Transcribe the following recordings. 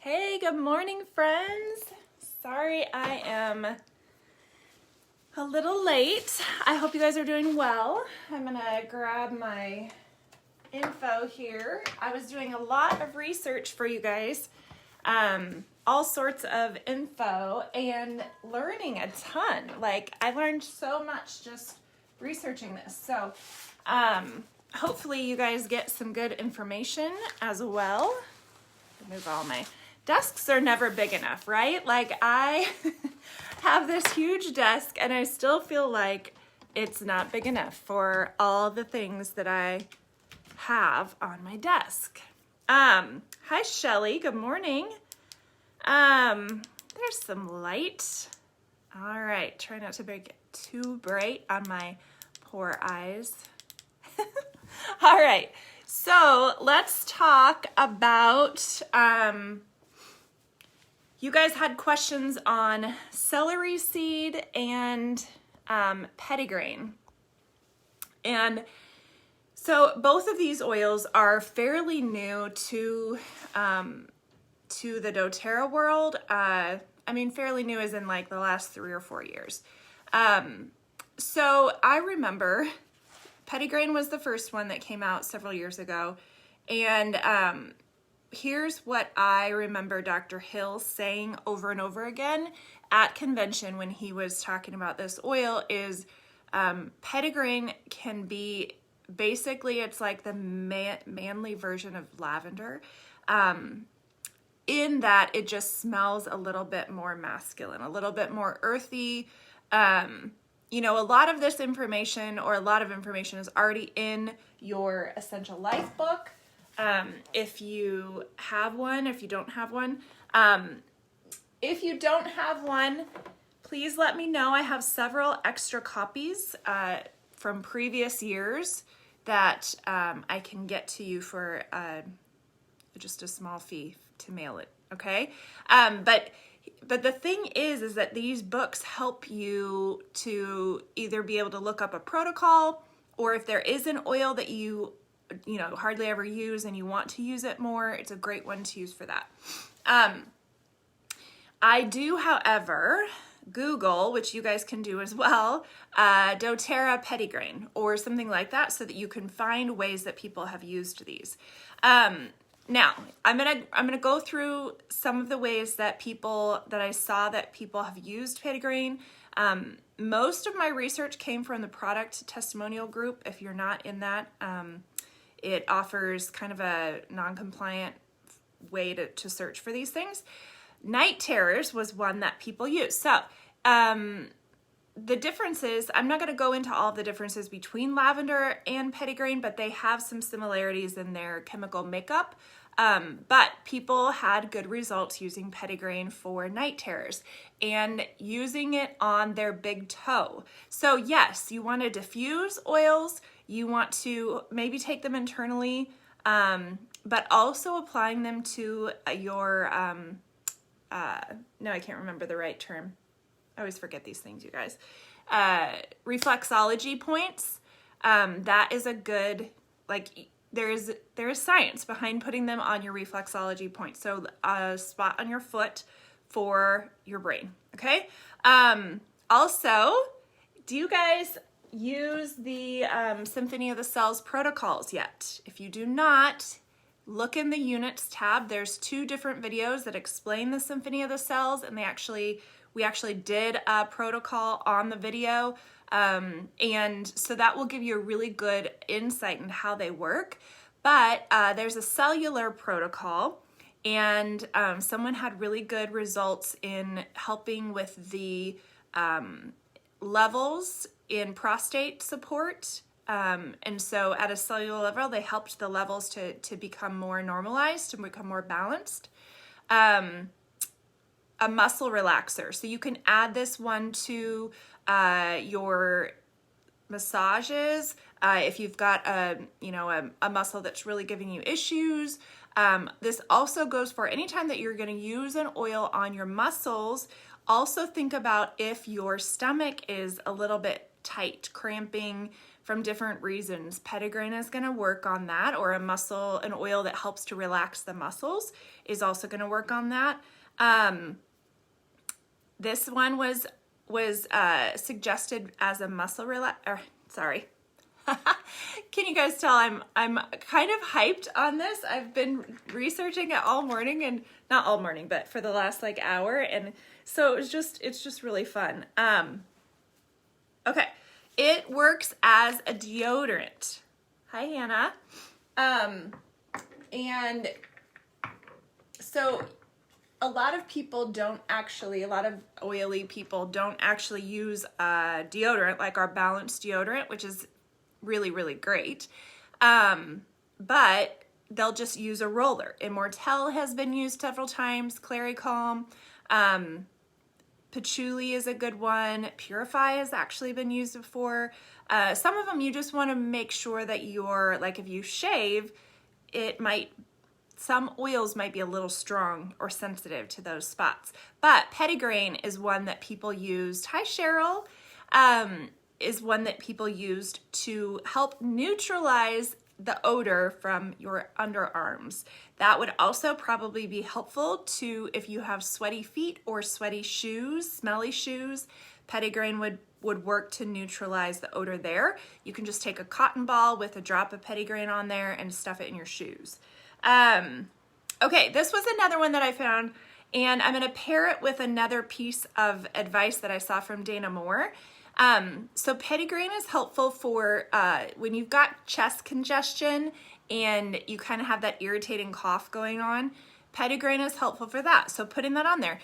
Hey, good morning, friends. Sorry I am a little late. I hope you guys are doing well. I'm gonna grab my info here. I was doing a lot of research for you guys, all sorts of info and learning a ton. Like, I learned so much just researching this. So, hopefully you guys get some good information as well. Move all my desks are never big enough, right? Like, I have this huge desk and I still feel like it's not big enough for all the things that I have on my desk. Hi Shelly, good morning. There's some light. All right, try not to make it too bright on my poor eyes. All right, so let's talk about, you guys had questions on celery seed and Pettigrain. And so both of these oils are fairly new to the doTERRA world. I mean, fairly new as in like the last 3 or 4 years. So I remember Pettigrain was the first one that came out several years ago. And here's what I remember Dr. Hill saying over and over again at convention when he was talking about this oil is Pettigrain can be, basically it's like the manly version of lavender, in that it just smells a little bit more masculine, a little bit more earthy. You know, a lot of this information, or a lot of information, is already in your Essential Life book. If you have one, if you don't have one. If you don't have one, please let me know. I have several extra copies from previous years that I can get to you for just a small fee to mail it, okay? But the thing is that these books help you to either be able to look up a protocol, or if there is an oil that you know, hardly ever use and you want to use it more, it's a great one to use for that. I do, however, Google, which you guys can do as well, doTERRA Pettigrain or something like that, so that you can find ways that people have used these. Now, I'm gonna go through some of the ways that I saw that people have used Pettigrain. Most of my research came from the product testimonial group. If you're not in that, it offers kind of a non-compliant way to search for these things. Night terrors was one that people use. So the differences, I'm not going to go into all of the differences between lavender and Pettigrain, but they have some similarities in their chemical makeup. But people had good results using Pettigrain for night terrors and using it on their big toe. So yes, you want to diffuse oils, you want to maybe take them internally, but also applying them to your, no, I can't remember the right term. I always forget these things, you guys. Reflexology points. That is a good, like, there is science behind putting them on your reflexology points. So a spot on your foot for your brain, okay? Also, do you guys use the Symphony of the Cells protocols yet? If you do not, look in the units tab. There's 2 different videos that explain the Symphony of the Cells, and we actually did a protocol on the video. And so that will give you a really good insight into how they work. But there's a cellular protocol, and someone had really good results in helping with the levels in prostate support. And so at a cellular level, they helped the levels to become more normalized, to become more balanced. A muscle relaxer. So you can add this one to your massages if you've got a muscle that's really giving you issues. This also goes for anytime that you're going to use an oil on your muscles. Also think about if your stomach is a little bit tight, cramping, from different reasons. Pettigrain is going to work on that, or an oil that helps to relax the muscles is also going to work on that. This one was suggested as a muscle sorry. Can you guys tell I'm kind of hyped on this? I've been researching it all morning, and not all morning, but for the last like hour, and so it's just really fun. Okay, it works as a deodorant. Hi, Hannah. And so a lot of oily people don't actually use deodorant, like our balanced deodorant, which is really, really great. But they'll just use a roller. Immortelle has been used several times, Clary Calm. Patchouli is a good one. Purify has actually been used before. Some of them you just want to make sure that like if you shave, some oils might be a little strong or sensitive to those spots. But Pettigrain is one that people used. Hi, Cheryl. Is one that people used to help neutralize the odor from your underarms. That would also probably be helpful if you have sweaty feet or sweaty shoes, smelly shoes. Pettigrain would work to neutralize the odor there. You can just take a cotton ball with a drop of Pettigrain on there and stuff it in your shoes. Okay, this was another one that I found, and I'm going to pair it with another piece of advice that I saw from Dana Moore. So Pettigrain is helpful for when you've got chest congestion and you kind of have that irritating cough going on. Pettigrain is helpful for that. So putting that on there,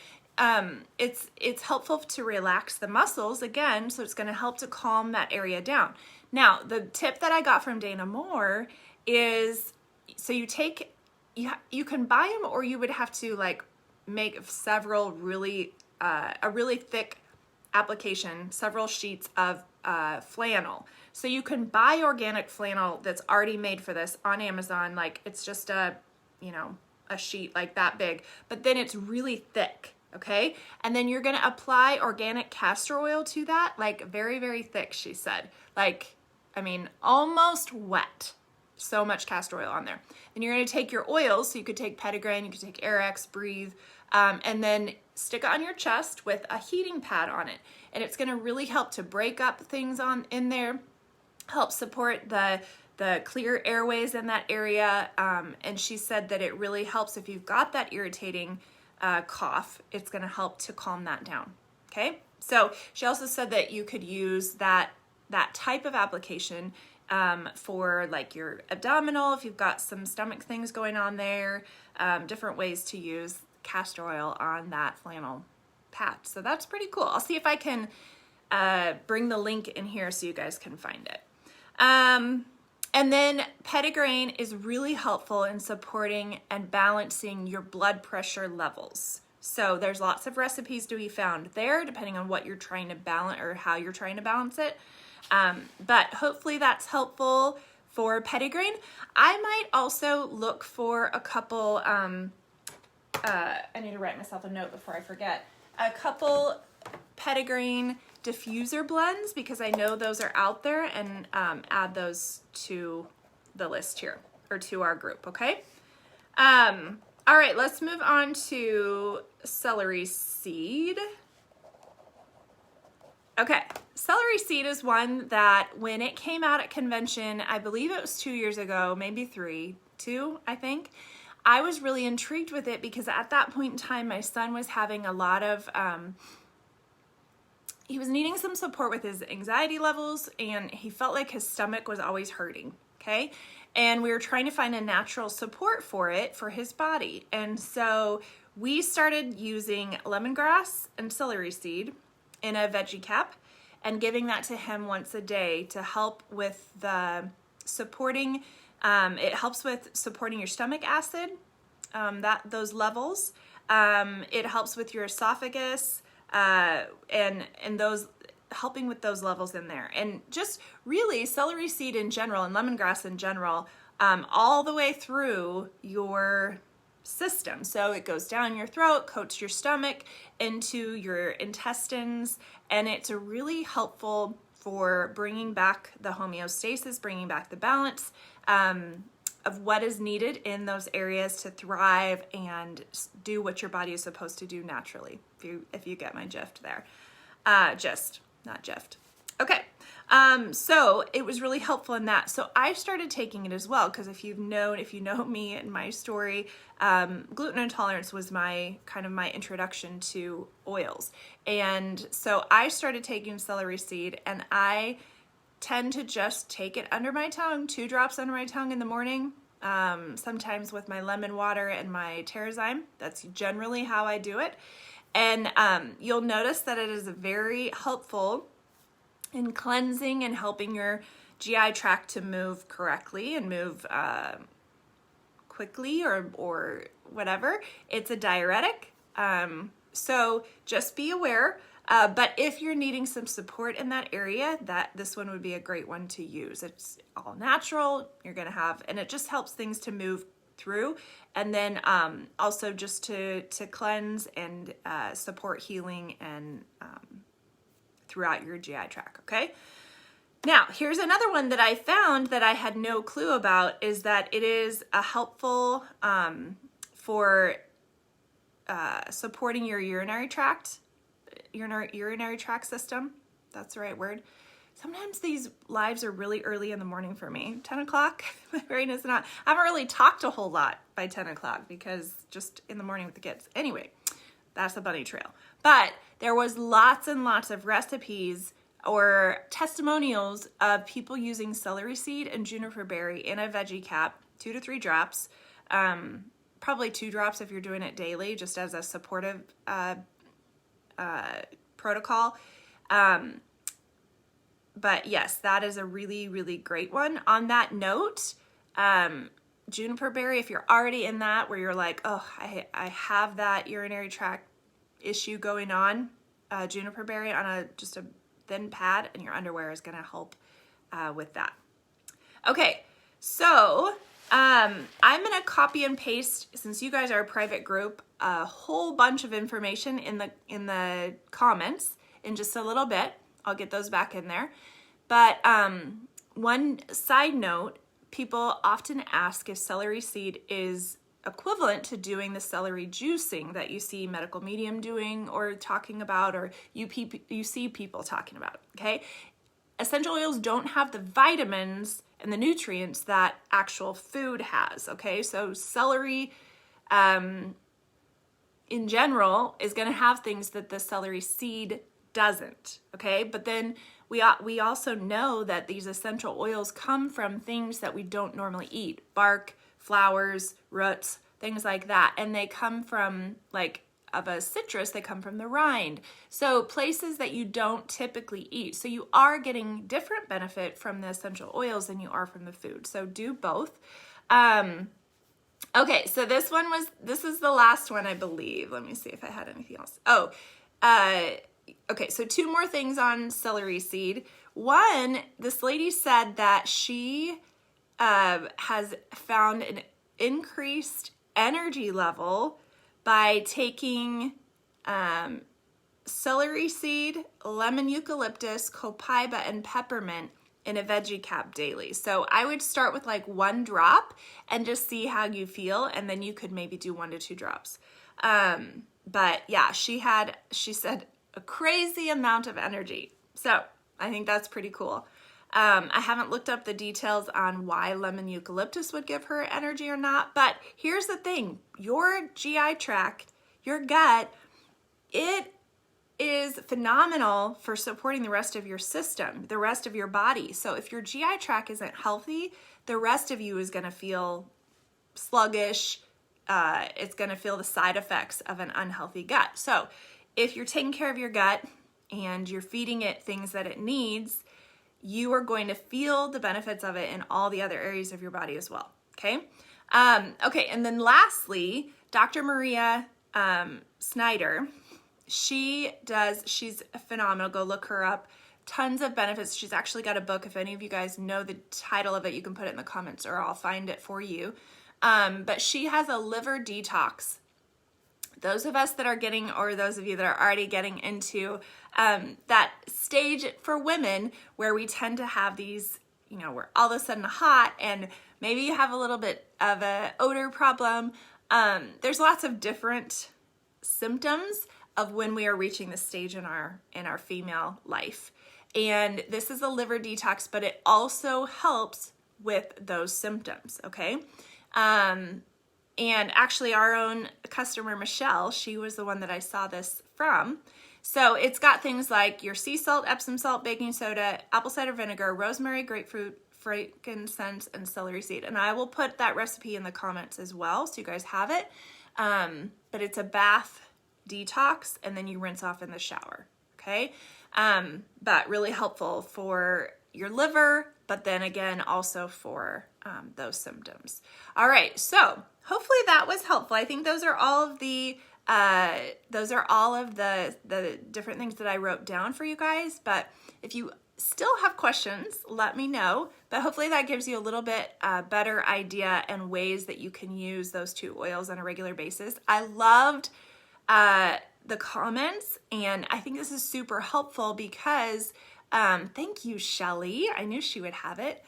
it's helpful to relax the muscles again. So it's going to help to calm that area down. Now, the tip that I got from Dana Moore is, so you can buy them, or you would have to like make a really thick application, several sheets of flannel. So you can buy organic flannel that's already made for this on Amazon. Like it's just a sheet like that big, but then it's really thick. Okay. And then you're going to apply organic castor oil to that, like very, very thick, she said, almost wet. So much castor oil on there. Then you're going to take your oils. So you could take Pettigrain, you could take Airex, Breathe, and then stick it on your chest with a heating pad on it. And it's going to really help to break up things in there, help support the clear airways in that area. And she said that it really helps if you've got that irritating cough. It's going to help to calm that down. Okay. So she also said that you could use that type of application for like your abdominal, if you've got some stomach things going on there, different ways to use castor oil on that flannel pad. So that's pretty cool. I'll see if I can bring the link in here so you guys can find it. And then Pettigrain is really helpful in supporting and balancing your blood pressure levels. So there's lots of recipes to be found there, depending on what you're trying to balance or how you're trying to balance it. But hopefully that's helpful for Pettigrain. I might also look for a couple, I need to write myself a note before I forget, a couple Pettigrain diffuser blends, because I know those are out there, and add those to the list here, or to our group, okay? All right, let's move on to celery seed. Okay, celery seed is one that when it came out at convention, I believe it was 2 years ago, maybe two, I think. I was really intrigued with it because at that point in time, my son was having a lot of, he was needing some support with his anxiety levels, and he felt like his stomach was always hurting, okay? And we were trying to find a natural support for it, for his body. And so we started using lemongrass and celery seed in a veggie cap and giving that to him once a day to help with the supporting, it helps with supporting your stomach acid, those levels. It helps with your esophagus, and those, helping with those levels in there. And just really celery seed in general and lemongrass in general, all the way through your system. So it goes down your throat, coats your stomach, into your intestines, and it's a really helpful for bringing back the homeostasis, bringing back the balance of what is needed in those areas to thrive and do what your body is supposed to do naturally. If you get my gift there, not gift. Okay. So it was really helpful in that. So I started taking it as well, because if you know me and my story, gluten intolerance was my introduction to oils. And so I started taking celery seed, and I tend to just take it under my tongue, 2 drops under my tongue in the morning, sometimes with my lemon water and my Terrazyme. That's generally how I do it. And you'll notice that it is very helpful in cleansing and helping your GI tract to move correctly and move quickly or whatever. It's a diuretic. So just be aware. But if you're needing some support in that area, this one would be a great one to use. It's all natural. You're going to have, and it just helps things to move through. And then also just to cleanse and support healing and throughout your GI tract, okay? Now, here's another one that I found that I had no clue about, is that it is a helpful for supporting your urinary tract system. That's the right word. Sometimes these lives are really early in the morning for me. 10 o'clock, my brain is not. I haven't really talked a whole lot by 10 o'clock because just in the morning with the kids. Anyway, that's a bunny trail. But there was lots and lots of recipes or testimonials of people using celery seed and juniper berry in a veggie cap, 2 to 3 drops, probably 2 drops if you're doing it daily, just as a supportive protocol. But yes, that is a really, really great one. On that note, juniper berry, if you're already in that where you're like, oh, I have that urinary tract issue going on, juniper berry on just a thin pad in your underwear is going to help with that. Okay, so I'm going to copy and paste, since you guys are a private group, a whole bunch of information in the comments in just a little bit. I'll get those back in there. But one side note, people often ask if celery seed is equivalent to doing the celery juicing that you see medical medium doing or talking about, or you see people talking about, okay? Essential oils don't have the vitamins and the nutrients that actual food has, okay? So celery in general is going to have things that the celery seed doesn't, okay? But then we also know that these essential oils come from things that we don't normally eat: bark, flowers, roots, things like that. And they come from, like, of a citrus, they come from the rind. So places that you don't typically eat. So you are getting different benefit from the essential oils than you are from the food. So do both. Okay, so this is the last one, I believe. Let me see if I had anything else. Okay, so 2 more things on celery seed. One, this lady said that she has found an increased energy level by taking celery seed, lemon eucalyptus, copaiba, and peppermint in a veggie cap daily. So I would start with like 1 drop and just see how you feel, and then you could maybe do 1 to 2 drops. But yeah, she said a crazy amount of energy. So I think that's pretty cool. I haven't looked up the details on why lemon eucalyptus would give her energy or not, but here's the thing. Your GI tract, your gut, it is phenomenal for supporting the rest of your system, the rest of your body. So if your GI tract isn't healthy, the rest of you is going to feel sluggish. It's going to feel the side effects of an unhealthy gut. So if you're taking care of your gut and you're feeding it things that it needs, you are going to feel the benefits of it in all the other areas of your body as well, okay? Okay, and then lastly, Dr. Maria Snyder, she's phenomenal. Go look her up. Tons of benefits. She's actually got a book. If any of you guys know the title of it, you can put it in the comments or I'll find it for you. But she has a liver detox those of us that are getting, or those of you that are already getting into that stage for women where we tend to have these, we're all of a sudden hot and maybe you have a little bit of a odor problem. There's lots of different symptoms of when we are reaching this stage in our female life. And this is a liver detox, but it also helps with those symptoms, okay? And actually our own customer, Michelle, she was the one that I saw this from. So it's got things like your sea salt, Epsom salt, baking soda, apple cider vinegar, rosemary, grapefruit, frankincense, and celery seed. And I will put that recipe in the comments as well, so you guys have it. But it's a bath detox, and then you rinse off in the shower, okay? But really helpful for your liver, but then again, also for those symptoms. All right, so hopefully that was helpful. I think those are all of the different things that I wrote down for you guys. But if you still have questions, let me know. But hopefully that gives you a little bit better idea and ways that you can use those two oils on a regular basis. I loved the comments, and I think this is super helpful because thank you, Shelly. I knew she would have it.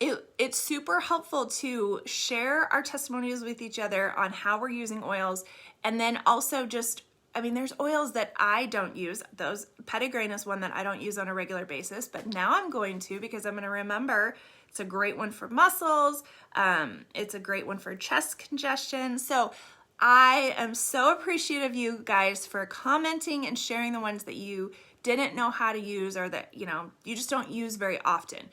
It's super helpful to share our testimonials with each other on how we're using oils, and then also there's oils that I don't use. Pettigrain is one that I don't use on a regular basis, but now I'm going to, because I'm going to remember it's a great one for muscles. It's a great one for chest congestion. So I am so appreciative of you guys for commenting and sharing the ones that you didn't know how to use, or that you just don't use very often.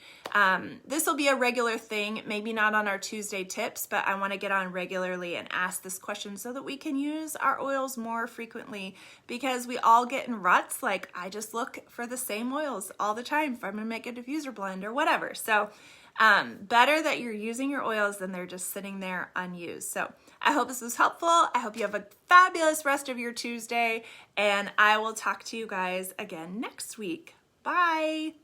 This will be a regular thing, maybe not on our Tuesday tips, but I want to get on regularly and ask this question so that we can use our oils more frequently, because we all get in ruts. Like, I just look for the same oils all the time if I'm going to make a diffuser blend or whatever. So better that you're using your oils than they're just sitting there unused. So I hope this was helpful. I hope you have a fabulous rest of your Tuesday, and I will talk to you guys again next week. Bye.